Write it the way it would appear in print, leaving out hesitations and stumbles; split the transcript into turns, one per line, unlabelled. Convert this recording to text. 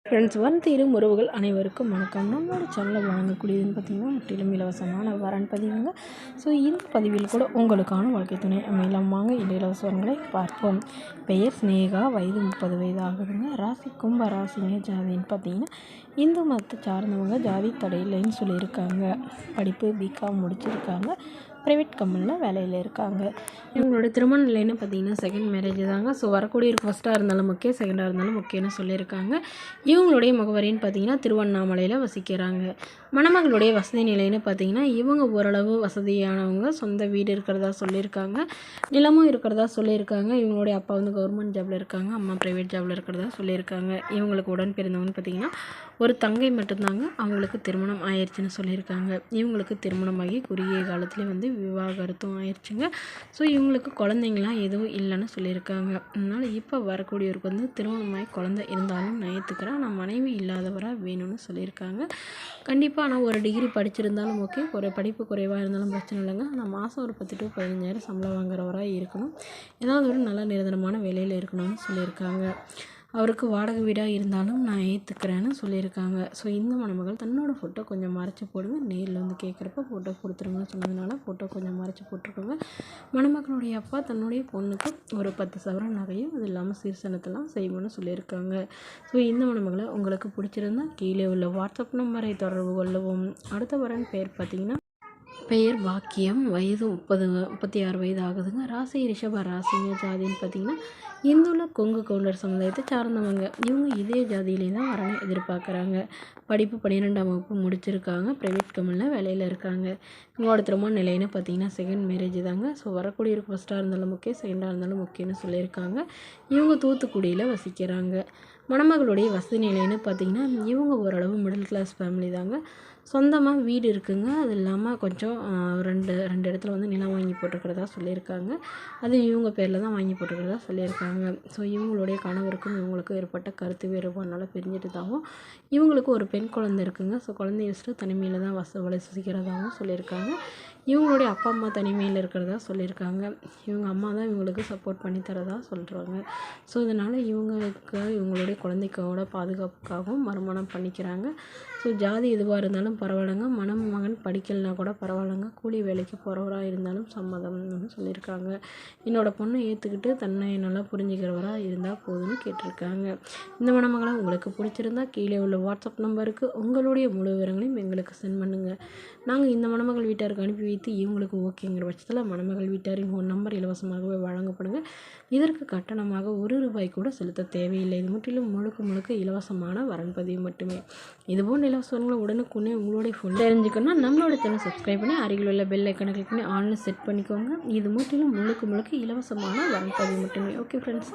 Friends, தீரும் உறவுகள் அனைவருக்கும் வணக்கம். நம்மளோட சேனலில் வழங்கக்கூடியதுன்னு பார்த்திங்கன்னா முற்றிலும் இலவசமான வரன் பதிவுங்க. ஸோ இந்த பதிவில் கூட உங்களுக்கான வாழ்க்கை துணை அமையலாம். வாங்க இந்த இலவச வரன்களை பார்ப்போம். பெயர் ஸ்னேகா, வயது 30 வயது ஆகுதுங்க. ராசி கும்ப ராசிங்க. ஜாதின்னு பார்த்திங்கன்னா இந்து மதத்தை சார்ந்தவங்க. ஜாதி தடையில்லைன்னு சொல்லியிருக்காங்க. படிப்பு பிகாம் முடிச்சிருக்காங்க. ப்ரைவேட் கம்பெனியில் வேலையில் இருக்காங்க. இவங்களோட திருமண நிலைன்னு பார்த்திங்கன்னா செகண்ட் மேரேஜ் தாங்க. ஸோ வரக்கூடிய ஃபஸ்ட்டாக இருந்தாலும் ஓகே, செகண்டாக இருந்தாலும் ஓகேன்னு சொல்லியிருக்காங்க. இவங்களுடைய முகவரின்னு பார்த்திங்கன்னா திருவண்ணாமலையில் வசிக்கிறாங்க. மணமகளுடைய வசதி நிலைன்னு பார்த்திங்கன்னா இவங்க ஓரளவு வசதியானவங்க. சொந்த வீடு இருக்கிறதா சொல்லியிருக்காங்க. நிலமும் இருக்கிறதா சொல்லியிருக்காங்க. இவங்களுடைய அப்பா கவர்மெண்ட் ஜாபில் இருக்காங்க. அம்மா ப்ரைவேட் ஜாபில் இருக்கிறதா சொல்லியிருக்காங்க. இவங்களுக்கு உடன் பிறந்தவங்கன்னு பார்த்திங்கன்னா ஒரு தங்கை மட்டும்தாங்க. அவங்களுக்கு திருமணம் ஆயிடுச்சுன்னு சொல்லியிருக்காங்க. இவங்களுக்கு திருமணமாகி குறுகிய காலத்துலேயே விவாகரத்தும் ஆயிடுச்சுங்க. ஸோ இவங்களுக்கு குழந்தைங்களாம் எதுவும் இல்லைன்னு சொல்லியிருக்காங்க. அதனால் இப்போ வரக்கூடியவருக்கு திருமணமாகி குழந்தை இருந்தாலும் நான் ஏற்றுக்கிறேன், நான் மனைவி இல்லாதவராக வேணும்னு சொல்லியிருக்காங்க. கண்டிப்பாக நான் ஒரு டிகிரி படிச்சிருந்தாலும் ஓகே, ஒரு படிப்பு குறைவாக இருந்தாலும் பிரச்சனை இல்லைங்க. நான் மாதம் ஒரு 10 to 15,000 சம்பளம் வாங்குறவராக இருக்கணும். ஏதாவது ஒரு நல்ல நிரந்தரமான வேலையில் இருக்கணும்னு சொல்லியிருக்காங்க. அவருக்கு வாடகை வீடாக இருந்தாலும் நான் ஏற்றுக்கிறேன்னு சொல்லியிருக்காங்க. ஸோ இந்த மணமகள் தன்னோட ஃபோட்டோ கொஞ்சம் மறைச்சி போடுங்க, நேரில் கேட்குறப்ப ஃபோட்டோ கொடுத்துருங்கன்னு சொன்னதுனால ஃபோட்டோ கொஞ்சம் மறைச்சி போட்டிருக்கோங்க. மணமகளுடைய அப்பா தன்னுடைய பொண்ணுக்கு ஒரு 10 சவரன் நகையும் அது இல்லாமல் சீர்சனத்தெல்லாம் செய்வோன்னு சொல்லியிருக்காங்க. ஸோ இந்த மணமகளை உங்களுக்கு பிடிச்சிருந்தா கீழே உள்ள வாட்ஸ்அப் நம்பரை தொடர்பு கொள்ளவும். அடுத்த வரன் பேர் பார்த்திங்கன்னா பெயர் பாக்கியம், வயது 36 வயது ஆகுதுங்க. ராசி ரிஷப ராசிங்க. ஜாதின்னு பார்த்திங்கன்னா இந்துல கொங்கு கவுண்டர் சமுதாயத்தை சார்ந்தவங்க. இவங்க இதே ஜாதியிலே தான் வரனை எதிர்பார்க்குறாங்க. படிப்பு 12ஆம் வகுப்பு முடிச்சிருக்காங்க. ப்ரைவேட் கம்பெனியில் வேலையில் இருக்காங்க. இவங்களோட திருமண நிலைன்னு பார்த்திங்கன்னா செகண்ட் மேரேஜ் தாங்க. ஸோ வரக்கூடியவருக்கு ஃபஸ்ட்டாக இருந்தாலும் ஓகே, செகண்டாக இருந்தாலும் ஓகேன்னு சொல்லியிருக்காங்க. இவங்க தூத்துக்குடியில் வசிக்கிறாங்க. மணமகளுடைய வசதி நிலைன்னு பார்த்திங்கன்னா இவங்க ஓரளவு மிடில் கிளாஸ் ஃபேமிலி தாங்க. சொந்தமாக வீடு இருக்குங்க. அது இல்லாமல் கொஞ்சம் ரெண்டு இடத்துல நிலம் வாங்கி போட்டிருக்கிறதா சொல்லியிருக்காங்க. அது இவங்க பேரில் தான் வாங்கி போட்டிருக்கிறதா சொல்லியிருக்காங்க. ஸோ இவங்களுடைய கணவருக்கும் இவங்களுக்கும் ஏற்பட்ட கருத்து வேறுபாடுனால பிரிஞ்சிட்டதாகவும், இவங்களுக்கு ஒரு பெண் குழந்தை இருக்குங்க. ஸோ குழந்தைய வச்சுட்டு தனிமையில் தான் வசிக்கிறதாகவும் சொல்லியிருக்காங்க. இவங்களுடைய அப்பா அம்மா தனிமையில் இருக்கிறதா சொல்லியிருக்காங்க. இவங்க அம்மா தான் இவங்களுக்கு சப்போர்ட் பண்ணி தரதா சொல்கிறாங்க. ஸோ இதனால் இவங்களுடைய குழந்தைக்கோட பாதுகாப்புக்காகவும் மறுமணம் பண்ணிக்கிறாங்க. ஸோ ஜாதி எதுவாக இருந்தாலும் பரவாயில்லைங்க, மகன் படிக்கலைன்னா கூட பரவாயில்லைங்க, கூலி வேலைக்கு போகிறவராக இருந்தாலும் சம்மதம்னு சொல்லியிருக்காங்க. என்னோடய பொண்ணை ஏற்றுக்கிட்டு தன்னை நல்லா புரிஞ்சுக்கிறவராக இருந்தால் போதும்னு கேட்டிருக்காங்க. இந்த மணமகளை உங்களுக்கு பிடிச்சிருந்தா கீழே உள்ள வாட்ஸ்அப் நம்பருக்கு உங்களுடைய முழு விவரங்களையும் எங்களுக்கு சென்ட் பண்ணுங்கள். நாங்கள் இந்த மணமகள் வீட்டாருக்கு அனுப்பி வைத்து இவங்களுக்கு ஓகேங்கிற பட்சத்தில் மணமகள் வீட்டாரின் ஃபோன் நம்பர் இலவசமாகவே வழங்கப்படுங்க. இதற்கு கட்டணமாக ₹1 கூட செலுத்த தேவையில்லை. இது முற்றிலும் முழுக்க இலவசமான வரன் பதிவு மட்டுமே. இதுபோன்ற இலவசங்களை உடனுக்குடனே உங்களுடைய ஃபோன் தெரிஞ்சுக்கணும்னா நம்மளோட சேனல் சப்ஸ்கிரைப் பண்ணி அருகில் உள்ள பெல் ஐக்கனை கிளிக் பண்ணி ஆன்லைன் செட் பண்ணிக்கோங்க. இது முற்றிலும் முழுக்க இலவசமான வரன் பதிவு மட்டுமே. Okay friends.